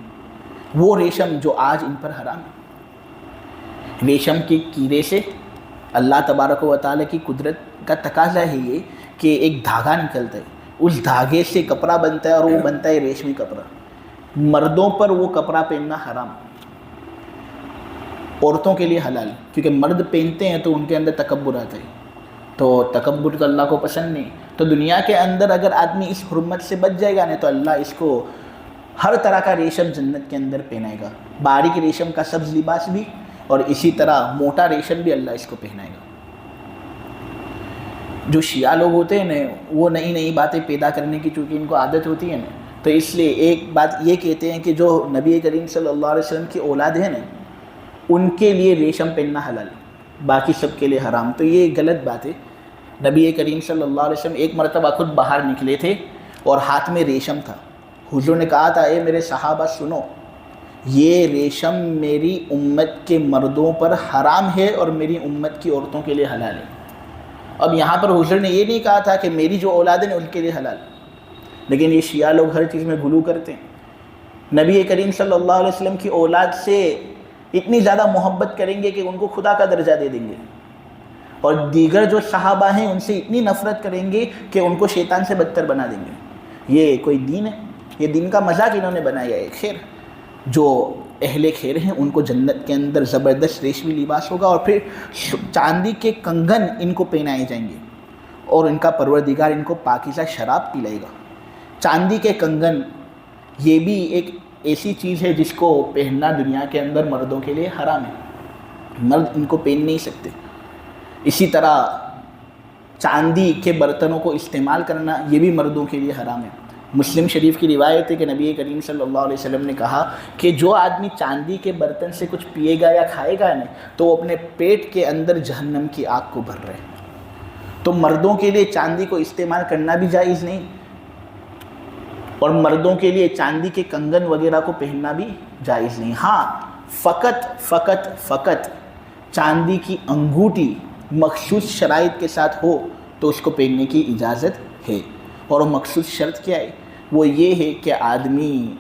وہ ریشم جو آج ان پر حرام ہے. ریشم کے کیڑے سے اللہ تبارک و تعالیٰ کی قدرت کا تقاضا ہے یہ کہ ایک دھاگا نکلتا ہے، اس دھاگے سے کپڑا بنتا ہے اور وہ بنتا ہے ریشمی کپڑا. مردوں پر وہ کپڑا پہننا حرام، عورتوں کے لیے حلال، کیونکہ مرد پہنتے ہیں تو ان کے اندر تکبر آتا ہے، تو تکبر تو اللہ کو پسند نہیں. تو دنیا کے اندر اگر آدمی اس حرمت سے بچ جائے گا نا تو اللہ اس کو ہر طرح کا ریشم جنت کے اندر پہنائے گا. باریک ریشم کا سبز لباس بھی اور اسی طرح موٹا ریشم بھی اللہ اس کو پہنائے گا. جو شیعہ لوگ ہوتے ہیں نا، وہ نئی نئی باتیں پیدا کرنے کی چونکہ ان کو عادت ہوتی ہے نا، تو اس لیے ایک بات یہ کہتے ہیں کہ جو نبی کریم صلی اللہ علیہ وسلم کی اولاد ہے نا، ان کے لیے ریشم پہننا حلال، باقی سب کے لیے حرام. تو یہ غلط بات ہے. نبی کریم صلی اللہ علیہ وسلم ایک مرتبہ خود باہر نکلے تھے اور ہاتھ میں ریشم تھا. حضور نے کہا تھا، اے میرے صحابہ سنو، یہ ریشم میری امت کے مردوں پر حرام ہے اور میری امت کی عورتوں کے لیے حلال ہے. اب یہاں پر حضور نے یہ نہیں کہا تھا کہ میری جو اولاد ہیں ان کے لیے حلال، لیکن یہ شیعہ لوگ ہر چیز میں غلو کرتے ہیں. نبی کریم صلی اللہ علیہ وسلم کی اولاد سے اتنی زیادہ محبت کریں گے کہ ان کو خدا کا درجہ دے دیں گے، اور دیگر جو صحابہ ہیں ان سے اتنی نفرت کریں گے کہ ان کو شیطان سے بدتر بنا دیں گے. یہ کوئی دین ہے؟ یہ دین کا مذاق انہوں نے بنایا ہے. خیر، جو اہل خیر ہیں ان کو جنت کے اندر زبردست ریشمی لباس ہوگا اور پھر چاندی کے کنگن ان کو پہنائے جائیں گے اور ان کا پروردگار ان کو پاکیزہ شراب پلائے گا. چاندی کے کنگن یہ بھی ایک ایسی چیز ہے جس کو پہننا دنیا کے اندر مردوں کے لیے حرام ہے، مرد ان کو پہن نہیں سکتے. اسی طرح چاندی کے برتنوں کو استعمال کرنا یہ بھی مردوں کے لیے حرام ہے. مسلم شریف کی روایت ہے کہ نبی کریم صلی اللہ علیہ وسلم نے کہا کہ جو آدمی چاندی کے برتن سے کچھ پیے گا یا کھائے گا نا تو وہ اپنے پیٹ کے اندر جہنم کی آگ کو بھر رہے ہیں. تو مردوں کے لیے چاندی کو استعمال کرنا بھی جائز نہیں اور مردوں کے لیے چاندی کے کنگن وغیرہ کو پہننا بھی جائز نہیں. ہاں، فقط چاندی کی انگوٹھی مخصوص شرائط کے ساتھ ہو تو اس کو پہننے کی اجازت ہے. اور وہ مخصوص شرط کیا ہے؟ وہ یہ ہے کہ آدمی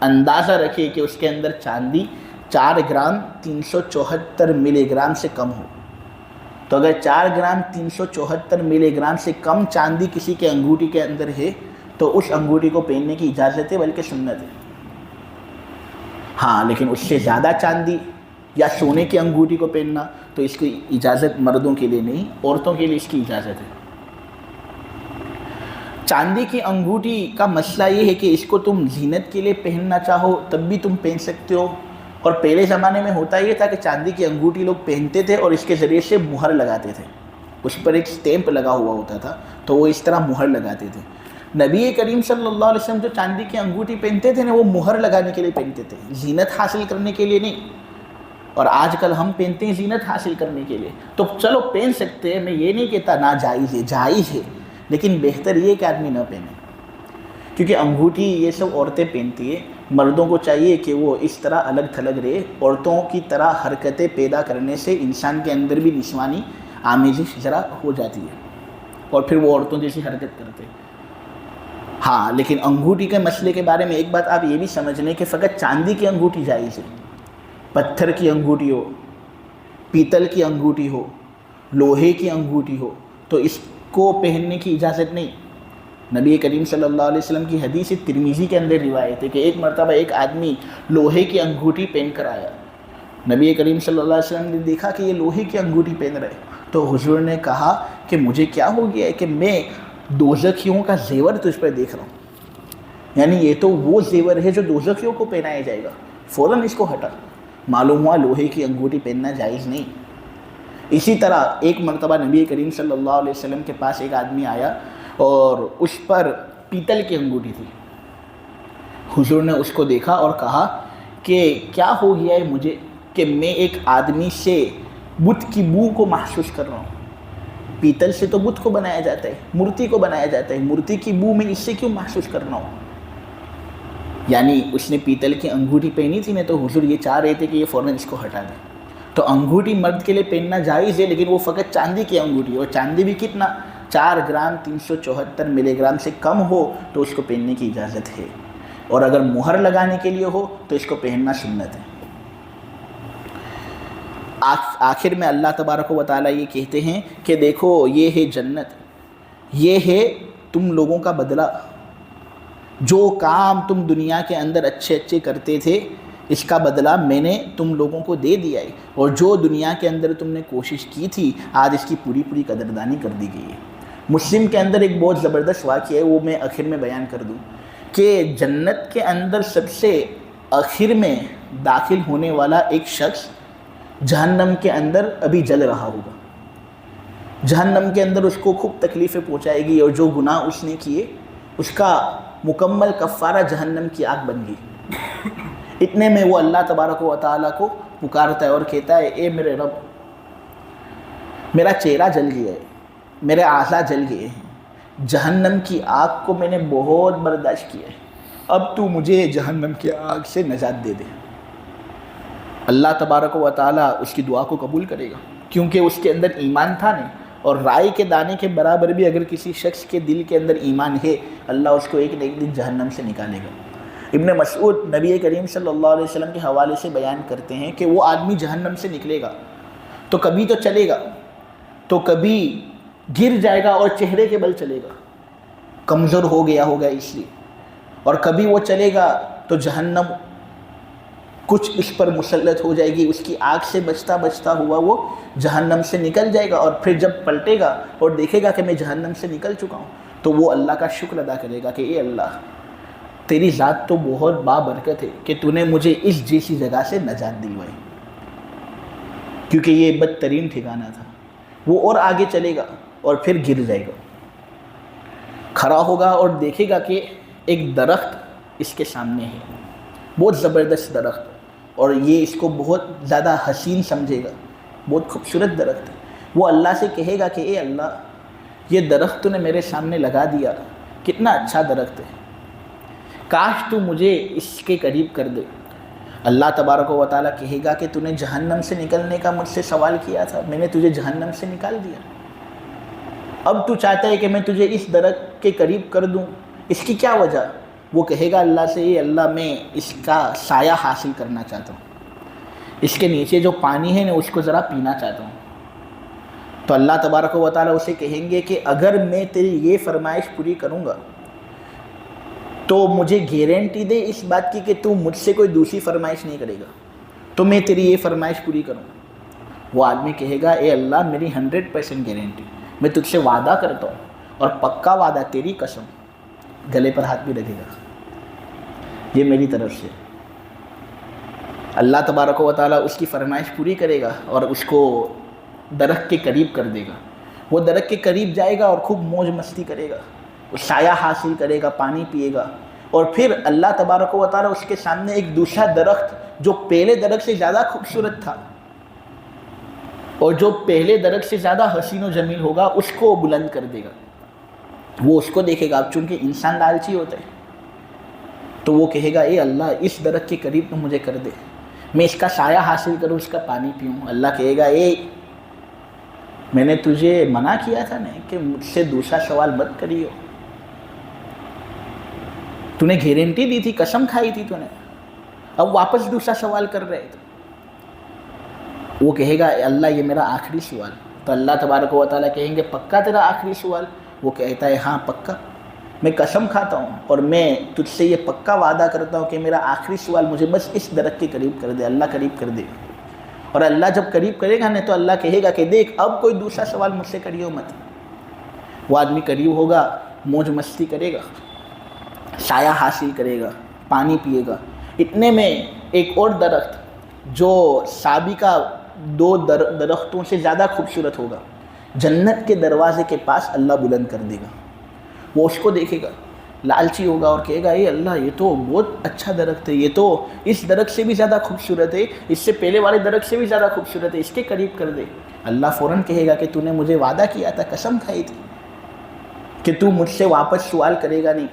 اندازہ رکھے کہ اس کے اندر چاندی 4 گرام 374 ملی گرام سے کم ہو. تو اگر 4 گرام 374 ملی گرام سے کم چاندی کسی کے انگوٹھی کے اندر ہے تو اس انگوٹھی کو پہننے کی اجازت ہے، بلکہ سنت ہے۔ ہاں لیکن اس سے زیادہ چاندی یا سونے کی انگوٹھی کو پہننا تو اس کی اجازت مردوں کے لیے نہیں، عورتوں کے لیے اس کی اجازت ہے۔ چاندی کی انگوٹھی کا مسئلہ یہ ہے کہ اس کو تم زینت کے لیے پہننا چاہو تب بھی تم پہن سکتے ہو، اور پہلے زمانے میں ہوتا یہ تھا کہ چاندی کی انگوٹھی لوگ پہنتے تھے اور اس کے ذریعے سے مہر لگاتے تھے، اس پر ایک سٹیمپ لگا ہوا ہوتا تھا تو وہ اس طرح مہر لگاتے تھے۔ نبی کریم صلی اللہ علیہ وسلم جو چاندی کی انگوٹھی پہنتے تھے نا، وہ مہر لگانے کے لیے پہنتے تھے، زینت حاصل کرنے کے لیے نہیں۔ اور آج کل ہم پہنتے ہیں زینت حاصل کرنے کے لیے، تو چلو پہن سکتے ہیں، میں یہ نہیں کہتا ناجائز ہے، جائز ہے، لیکن بہتر یہ کہ آدمی نہ پہنے، کیونکہ انگوٹھی یہ سب عورتیں پہنتی ہیں۔ مردوں کو چاہیے کہ وہ اس طرح الگ تھلگ رہے، عورتوں کی طرح حرکتیں پیدا کرنے سے انسان کے اندر بھی نسوانی آمیزش ذرا ہو جاتی ہے، اور پھر وہ عورتوں جیسی حرکت کرتے ہیں۔ ہاں لیکن انگوٹھی کے مسئلے کے بارے میں ایک بات آپ یہ بھی سمجھ لیں کہ فقط چاندی کی انگوٹھی جائز ہے، پتھر کی انگوٹھی ہو، پیتل کی انگوٹھی ہو، لوہے کی انگوٹھی ہو تو اس کو پہننے کی اجازت نہیں۔ نبی کریم صلی اللہ علیہ وسلم کی حدیث ترمذی کے اندر روایت ہے کہ ایک مرتبہ ایک آدمی لوہے کی انگوٹھی پہن کر آیا، نبی کریم صلی اللہ علیہ وسلم نے دیکھا کہ یہ لوہے کی انگوٹھی پہن رہے، تو حضور نے کہا کہ مجھے کیا ہو گیا ہے کہ میں دوزخیوں کا زیور تجھ پر دیکھ رہا ہوں، یعنی یہ تو وہ زیور ہے جو دوزخیوں کو پہنایا جائے گا، فوراً اس کو ہٹا۔ معلوم ہوا لوہے کی انگوٹھی پہننا جائز نہیں۔ اسی طرح ایک مرتبہ نبی کریم صلی اللہ علیہ وسلم کے پاس ایک آدمی آیا اور اس پر پیتل کی انگوٹھی تھی۔ حضور نے اس کو دیکھا اور کہا کہ کیا ہو گیا ہے مجھے کہ میں ایک آدمی سے بت کی بو کو محسوس کر رہا ہوں۔ پیتل سے تو بت کو بنایا جاتا ہے، مورتی کو بنایا جاتا ہے، مورتی کی بو میں اس سے کیوں محسوس کر رہا ہوں؟ یعنی اس نے پیتل کی انگوٹھی پہنی تھی نا، تو حضور یہ چاہ رہے تھے کہ یہ فوراً اس کو ہٹا دیں۔ تو انگوٹھی مرد کے لیے پہننا جائز ہے، لیکن وہ فقط چاندی کی انگوٹھی، اور چاندی بھی کتنا 4 گرام 374 ملی گرام سے کم ہو تو اس کو پہننے کی اجازت ہے، اور اگر مہر لگانے کے لیے ہو تو اس کو پہننا سنت ہے۔ آخر میں اللہ تبارک و تعالیٰ یہ کہتے ہیں کہ دیکھو یہ ہے جنت، یہ ہے تم لوگوں کا بدلہ، جو کام تم دنیا کے اندر اچھے اچھے کرتے تھے اس کا بدلہ میں نے تم لوگوں کو دے دیا ہے، اور جو دنیا کے اندر تم نے کوشش کی تھی آج اس کی پوری پوری قدردانی کر دی گئی ہے۔ مسلم کے اندر ایک بہت زبردست واقعہ ہے، وہ میں آخر میں بیان کر دوں کہ جنت کے اندر سب سے آخر میں داخل ہونے والا ایک شخص جہنم کے اندر ابھی جل رہا ہوگا، جہنم کے اندر اس کو خوب تکلیفیں پہنچائے گی، اور جو گناہ اس نے کیے اس کا مکمل کفارہ جہنم کی آگ بن گئی۔ اتنے میں وہ اللہ تبارک و تعالیٰ کو پکارتا ہے اور کہتا ہے اے میرے رب، میرا چہرہ جل گیا ہے، میرے اعضاء جل گئے ہیں، جہنم کی آگ کو میں نے بہت برداشت کیا ہے، اب تو مجھے جہنم کی آگ سے نجات دے دے۔ اللہ تبارک و تعالیٰ اس کی دعا کو قبول کرے گا، کیونکہ اس کے اندر ایمان تھا نہیں، اور رائی کے دانے کے برابر بھی اگر کسی شخص کے دل کے اندر ایمان ہے اللہ اس کو ایک نہ ایک دن جہنم سے نکالے گا۔ ابن مسعود نبی کریم صلی اللہ علیہ وسلم کے حوالے سے بیان کرتے ہیں کہ وہ آدمی جہنم سے نکلے گا تو کبھی تو چلے گا، تو کبھی گر جائے گا اور چہرے کے بل چلے گا، کمزور ہو گیا ہوگا اس لیے، اور کبھی وہ چلے گا تو جہنم کچھ اس پر مسلط ہو جائے گی، اس کی آگ سے بچتا بچتا ہوا وہ جہنم سے نکل جائے گا، اور پھر جب پلٹے گا اور دیکھے گا کہ میں جہنم سے نکل چکا ہوں تو وہ اللہ کا شکر ادا کرے گا کہ اے اللہ تیری ذات تو بہت بابرکت ہے کہ تو نے مجھے اس جیسی جگہ سے نجات دلوائی، کیونکہ یہ بدترین ٹھکانہ تھا۔ وہ اور آگے چلے گا اور پھر گر جائے گا، کھڑا ہوگا اور دیکھے گا کہ ایک درخت اس کے سامنے ہے، بہت زبردست درخت، اور یہ اس کو بہت زیادہ حسین سمجھے گا، بہت خوبصورت درخت ہے۔ وہ اللہ سے کہے گا کہ اے اللہ یہ درخت تو نے میرے سامنے لگا دیا، کتنا اچھا درخت ہے، کاش تو مجھے اس کے قریب کر دے۔ اللہ تبارک و تعالیٰ کہے گا کہ تو نے جہنم سے نکلنے کا مجھ سے سوال کیا تھا، میں نے تجھے جہنم سے نکال دیا، اب تو چاہتا ہے کہ میں تجھے اس درخت کے قریب کر دوں، اس کی کیا وجہ؟ وہ کہے گا اللہ سے اے اللہ میں اس کا سایہ حاصل کرنا چاہتا ہوں، اس کے نیچے جو پانی ہے نا اس کو ذرا پینا چاہتا ہوں۔ تو اللہ تبارک و تعالیٰ اسے کہیں گے کہ اگر میں تیری یہ فرمائش پوری کروں گا تو مجھے گارنٹی دے اس بات کی کہ تو مجھ سے کوئی دوسری فرمائش نہیں کرے گا، تو میں تیری یہ فرمائش پوری کروں گا۔ وہ آدمی کہے گا اے اللہ میری 100% گارنٹی، میں تجھ سے وعدہ کرتا ہوں اور پکا وعدہ، تیری قسم، گلے پر ہاتھ بھی رکھے گا، یہ میری طرف سے۔ اللہ تبارک و تعالیٰ اس کی فرمائش پوری کرے گا اور اس کو درخت کے قریب کر دے گا۔ وہ درخت کے قریب جائے گا اور خوب موج مستی کرے گا، وہ سایہ حاصل کرے گا، پانی پیے گا، اور پھر اللہ تبارک و تعالیٰ اس کے سامنے ایک دوسرا درخت جو پہلے درخت سے زیادہ خوبصورت تھا اور جو پہلے درخت سے زیادہ حسین و جمیل ہوگا اس کو بلند کر دے گا۔ وہ اس کو دیکھے گا، اب چونکہ انسان لالچی ہوتا ہے تو وہ کہے گا اے اللہ اس درخت کے قریب تو مجھے کر دے، میں اس کا سایہ حاصل کروں، اس کا پانی پیوں۔ اللہ کہے گا اے میں نے تجھے منع کیا تھا نا کہ مجھ سے دوسرا سوال مت کریو، تو نے گارنٹی دی تھی، قسم کھائی تھی تو نے، اب واپس دوسرا سوال کر رہے تھے۔ وہ کہے گا اے اللہ یہ میرا آخری سوال۔ تو اللہ تبارک و تعالیٰ کہیں گے پکا تیرا آخری سوال؟ وہ کہتا ہے ہاں پکا، میں قسم کھاتا ہوں اور میں تجھ سے یہ پکا وعدہ کرتا ہوں کہ میرا آخری سوال مجھے بس اس درخت کے قریب کر دے۔ اللہ قریب کر دے گا، اور اللہ جب قریب کرے گا نا تو اللہ کہے گا کہ دیکھ اب کوئی دوسرا سوال مجھ سے کریو مت۔ وہ آدمی قریب ہوگا، موج مستی کرے گا، سایہ حاصل کرے گا، پانی پیے گا۔ اتنے میں ایک اور درخت جو سابقہ 2 درختوں سے زیادہ خوبصورت ہوگا، جنت کے دروازے کے پاس اللہ بلند کر دے گا۔ وہ اس کو دیکھے گا، لالچی ہوگا اور کہے گا اے اللہ یہ تو بہت اچھا درخت ہے، یہ تو اس درخت سے بھی زیادہ خوبصورت ہے، اس سے پہلے والے درخت سے بھی زیادہ خوبصورت ہے، اس کے قریب کر دے۔ اللہ فوراً کہے گا کہ تو نے مجھے وعدہ کیا تھا، قسم کھائی تھی کہ تو مجھ سے واپس سوال کرے گا نہیں،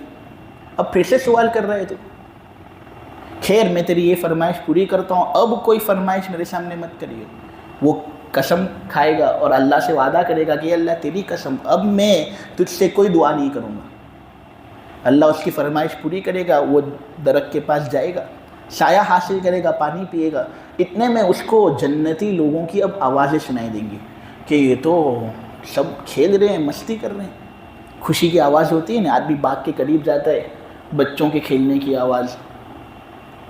اب پھر سے سوال کر رہے تو خیر میں تیری یہ فرمائش پوری کرتا ہوں، اب کوئی فرمائش میرے سامنے مت کریو۔ وہ قسم کھائے گا اور اللہ سے وعدہ کرے گا کہ اللہ تیری قسم اب میں تجھ سے کوئی دعا نہیں کروں گا۔ اللہ اس کی فرمائش پوری کرے گا، وہ درخت کے پاس جائے گا، سایہ حاصل کرے گا، پانی پیے گا۔ اتنے میں اس کو جنتی لوگوں کی اب آوازیں سنائی دیں گی کہ یہ تو سب کھیل رہے ہیں، مستی کر رہے ہیں۔ خوشی کی آواز ہوتی ہے نا، آدمی باغ کے قریب جاتا ہے، بچوں کے کھیلنے کی آواز،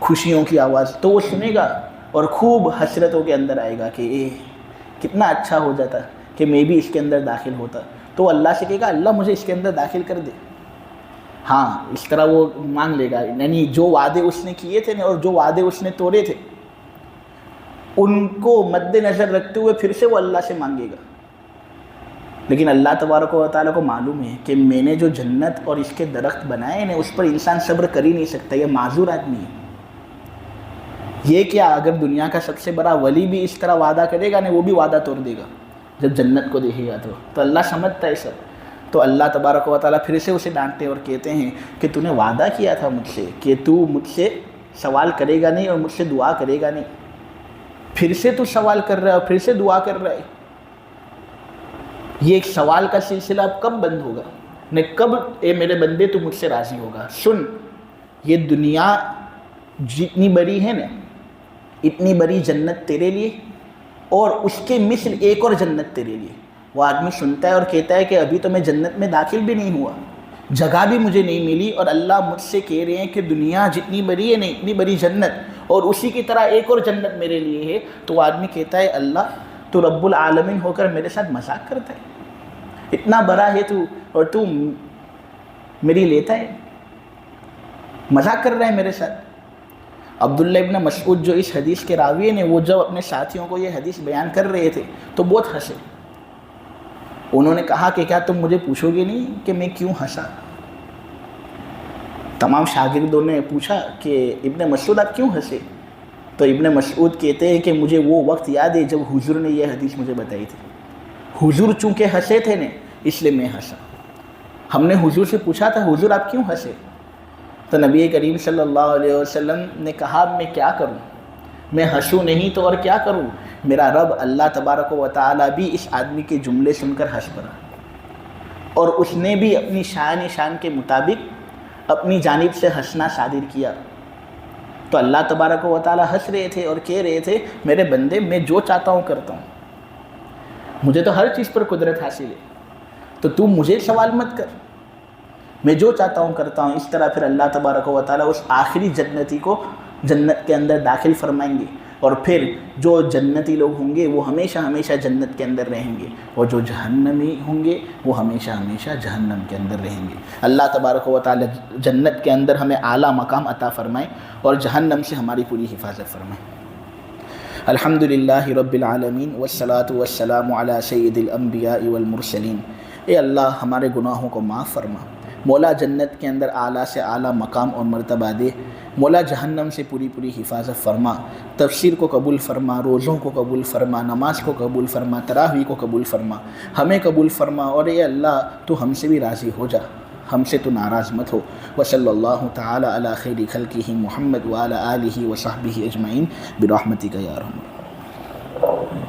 خوشیوں کی آواز، تو وہ سنے گا اور خوب حسرتوں کے اندر آئے گا کہ کتنا اچھا ہو جاتا کہ میں بھی اس کے اندر داخل ہوتا۔ تو اللہ سے کہے گا اللہ مجھے اس کے اندر داخل کر دے۔ ہاں اس طرح وہ مانگ لے گا، یعنی جو وعدے اس نے کیے تھے اور جو وعدے اس نے توڑے تھے ان کو مد نظر رکھتے ہوئے پھر سے وہ اللہ سے مانگے گا۔ لیکن اللہ تبارک و تعالیٰ کو معلوم ہے کہ میں نے جو جنت اور اس کے درخت بنائے ہیں اس پر انسان صبر کر ہی نہیں سکتا، یہ معذور آدمی ہے۔ یہ کیا اگر دنیا کا سب سے بڑا ولی بھی اس طرح وعدہ کرے گا نا، وہ بھی وعدہ توڑ دے گا جب جنت کو دیکھے گا تو اللہ سمجھتا ہے سب۔ تو اللہ تبارک و تعالیٰ پھر سے اسے ڈانٹتے اور کہتے ہیں کہ تو نے وعدہ کیا تھا مجھ سے کہ تو مجھ سے سوال کرے گا نہیں اور مجھ سے دعا کرے گا نہیں، پھر سے تو سوال کر رہا ہے اور پھر سے دعا کر رہا ہے۔ یہ ایک سوال کا سلسلہ اب کب بند ہوگا؟ نے کب اے میرے بندے تو مجھ سے راضی ہوگا؟ سن، یہ دنیا جتنی بڑی ہے نا، اتنی بڑی جنت تیرے لیے اور اس کے مثل ایک اور جنت تیرے لیے۔ وہ آدمی سنتا ہے اور کہتا ہے کہ ابھی تو میں جنت میں داخل بھی نہیں ہوا، جگہ بھی مجھے نہیں ملی، اور اللہ مجھ سے کہہ رہے ہیں کہ دنیا جتنی بڑی ہے نا اتنی بڑی جنت اور اسی کی طرح ایک اور جنت میرے لیے ہے۔ تو وہ آدمی کہتا ہے اللہ تو رب العالمین ہو کر میرے ساتھ مذاق کرتا ہے، اتنا بڑا ہے تو اور تو میری لیتا ہے، مذاق کر رہا ہے میرے ساتھ۔ عبداللہ ابن مسعود جو اس حدیث کے راوی ہیں وہ جب اپنے ساتھیوں کو یہ حدیث بیان کر رہے تھے تو بہت ہنسے۔ انہوں نے کہا کہ کیا تم مجھے پوچھو گے نہیں کہ میں کیوں ہنسا؟ تمام شاگردوں نے پوچھا کہ ابن مسعود آپ کیوں ہنسے؟ تو ابن مسعود کہتے ہیں کہ مجھے وہ وقت یاد ہے جب حضور نے یہ حدیث مجھے بتائی تھی، حضور چونکہ ہنسے تھے نا اس لیے میں ہنسا۔ ہم نے حضور سے پوچھا تھا حضور آپ کیوں ہنسے؟ تو نبی کریم صلی اللہ علیہ وسلم نے کہا میں کیا کروں، میں ہنسوں نہیں تو اور کیا کروں، میرا رب اللہ تبارک و تعالیٰ بھی اس آدمی کے جملے سن کر ہنس پڑا، اور اس نے بھی اپنی شان کے مطابق اپنی جانب سے ہنسنا صادر کیا۔ تو اللہ تبارک و تعالیٰ ہنس رہے تھے اور کہہ رہے تھے میرے بندے میں جو چاہتا ہوں کرتا ہوں۔ مجھے تو ہر چیز پر قدرت حاصل ہے، تو تم مجھے سوال مت کر، میں جو چاہتا ہوں کرتا ہوں۔ اس طرح پھر اللہ تبارک و تعالیٰ اس آخری جنتی کو جنت کے اندر داخل فرمائیں گے، اور پھر جو جنتی لوگ ہوں گے وہ ہمیشہ ہمیشہ جنت کے اندر رہیں گے، اور جو جہنمی ہوں گے وہ ہمیشہ ہمیشہ جہنم کے اندر رہیں گے۔ اللہ تبارک و تعالیٰ جنت کے اندر ہمیں اعلیٰ مقام عطا فرمائے، اور جہنم سے ہماری پوری حفاظت فرمائے۔ الحمدللہ رب العالمین والصلاة والسلام علی سید الانبیاء والمرسلین۔ اے اللہ ہمارے گناہوں کو معاف فرما، مولا جنت کے اندر اعلیٰ سے اعلیٰ مقام اور مرتبہ دے، مولا جہنم سے پوری پوری حفاظت فرما، تفسیر کو قبول فرما، روزوں کو قبول فرما، نماز کو قبول فرما، تراویح کو قبول فرما، ہمیں قبول فرما، اور اے اللہ تو ہم سے بھی راضی ہو جا، ہم سے تو ناراض مت ہو۔ وصلی اللہ تعالی علی خیر خلقہ محمد وعلی آلہ وصحبہ اجمعین برحمتک یا ارحم الراحمین۔